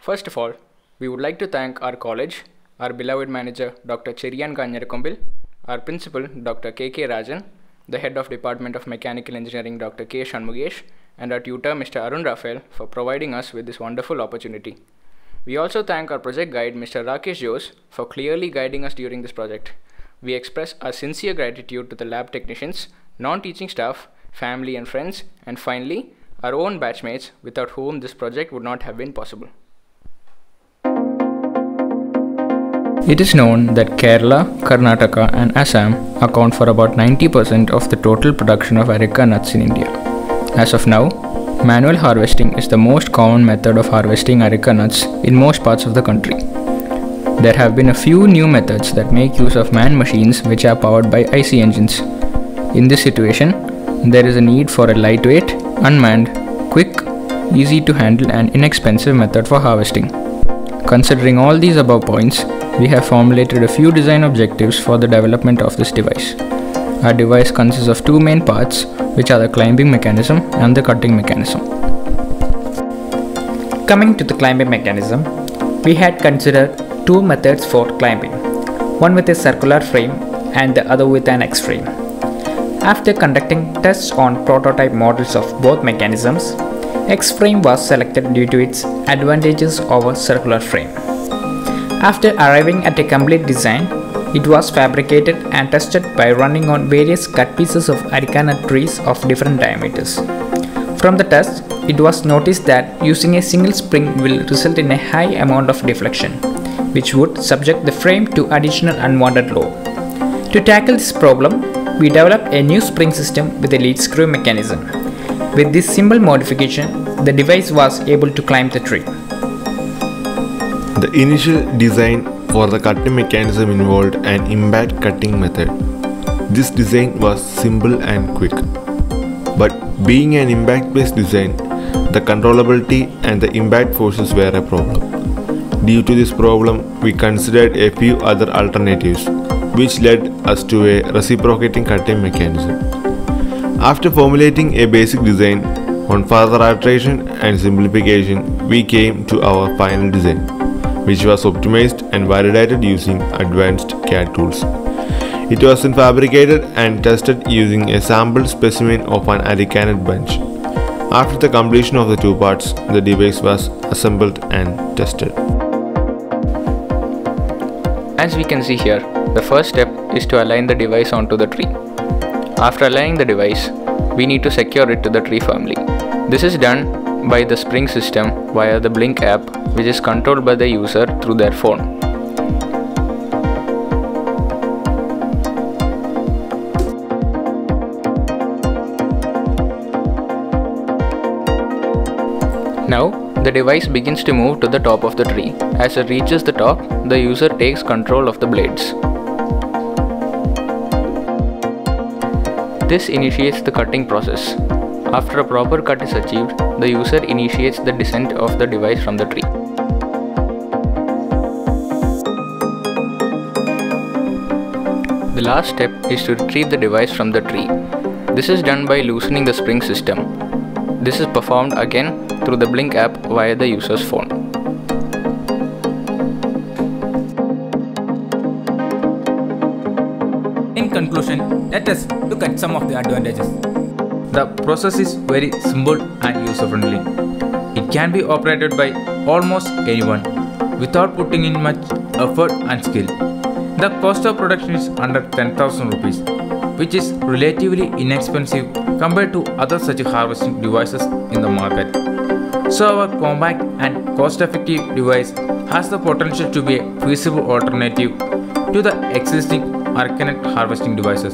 First of all, we would like to thank our college, our beloved manager Dr. Cheriyan Kanyarakombil, our principal Dr. K.K. Rajan, the head of Department of Mechanical Engineering Dr. K. Shanmugesh, and our tutor Mr. Arun Rafael for providing us with this wonderful opportunity. We also thank our project guide Mr. Rakesh Jose for clearly guiding us during this project. We express our sincere gratitude to the lab technicians, non-teaching staff, family and friends, and finally, our own batchmates without whom this project would not have been possible. It is known that Kerala, Karnataka and Assam account for about 90% of the total production of areca nuts in India. As of now, manual harvesting is the most common method of harvesting areca nuts in most parts of the country. There have been a few new methods that make use of man machines which are powered by IC engines. In this situation, there is a need for a lightweight, unmanned, quick, easy to handle and inexpensive method for harvesting. Considering all these above points, we have formulated a few design objectives for the development of this device. Our device consists of two main parts, which are the climbing mechanism and the cutting mechanism. Coming to the climbing mechanism, we had considered two methods for climbing, one with a circular frame and the other with an X-frame. After conducting tests on prototype models of both mechanisms, X-frame was selected due to its advantages over circular frame. After arriving at a complete design, it was fabricated and tested by running on various cut pieces of areca nut trees of different diameters. From the test, it was noticed that using a single spring will result in a high amount of deflection, which would subject the frame to additional unwanted load. To tackle this problem, we developed a new spring system with a lead screw mechanism. With this simple modification, the device was able to climb the tree. The initial design for the cutting mechanism involved an impact cutting method. This design was simple and quick. But being an impact-based design, the controllability and the impact forces were a problem. Due to this problem, we considered a few other alternatives, which led us to a reciprocating cutting mechanism. After formulating a basic design, on further iteration and simplification, we came to our final design, which was optimized and validated using advanced CAD tools. It was then fabricated and tested using a sample specimen of an areca nut bunch. After the completion of the two parts, the device was assembled and tested. As we can see here, the first step is to align the device onto the tree. After aligning the device, we need to secure it to the tree firmly. This is done by the spring system via the Blink app, which is controlled by the user through their phone. Now, the device begins to move to the top of the tree. As it reaches the top, the user takes control of the blades. This initiates the cutting process. After a proper cut is achieved, the user initiates the descent of the device from the tree. The last step is to retrieve the device from the tree. This is done by loosening the spring system. This is performed again through the Blink app via the user's phone. In conclusion, let us look at some of the advantages. The process is very simple and user-friendly. It can be operated by almost anyone without putting in much effort and skill. The cost of production is under 10,000 rupees, which is relatively inexpensive compared to other such harvesting devices in the market. So our compact and cost-effective device has the potential to be a feasible alternative to the existing areca nut harvesting devices.